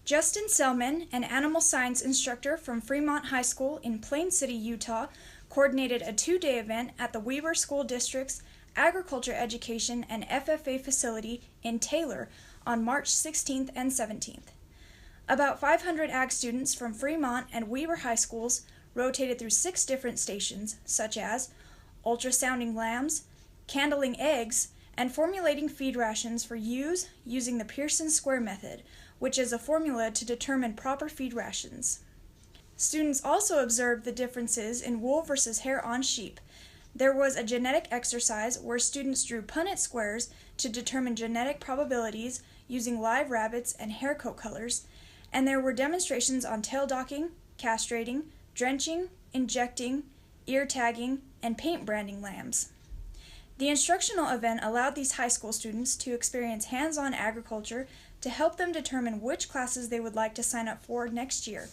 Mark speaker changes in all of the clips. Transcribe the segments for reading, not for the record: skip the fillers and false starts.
Speaker 1: Justin Selman, an animal science instructor from Fremont High School in Plain City, Utah, coordinated a two-day event at the Weber School District's Agriculture Education and FFA facility in Taylor on March 16th and 17th. About 500 ag students from Fremont and Weber high schools rotated through 6 different stations, such as ultrasounding lambs, candling eggs, and formulating feed rations for ewes using the Pearson Square method, which is a formula to determine proper feed rations. Students also observed the differences in wool versus hair on sheep. There was a genetic exercise where students drew Punnett squares to determine genetic probabilities using live rabbits and hair coat colors, and there were demonstrations on tail docking, castrating, drenching, injecting, ear tagging, and paint branding lambs. The instructional event allowed these high school students to experience hands-on agriculture to help them determine which classes they would like to sign up for next year.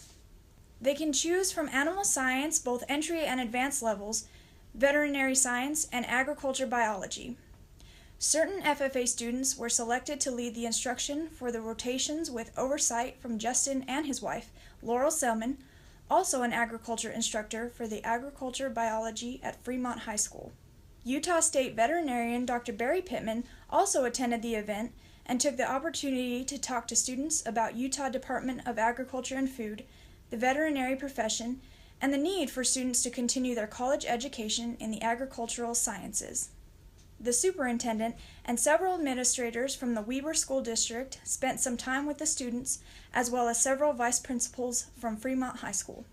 Speaker 1: They can choose from animal science, both entry and advanced levels, veterinary science, and agriculture biology. Certain FFA students were selected to lead the instruction for the rotations with oversight from Justin and his wife, Laurel Selman, also an agriculture instructor for the agriculture biology at Fremont High School. Utah State veterinarian Dr. Barry Pittman also attended the event and took the opportunity to talk to students about Utah Department of Agriculture and Food, the veterinary profession, and the need for students to continue their college education in the agricultural sciences. The superintendent and several administrators from the Weber School District spent some time with the students, as well as several vice principals from Fremont High School.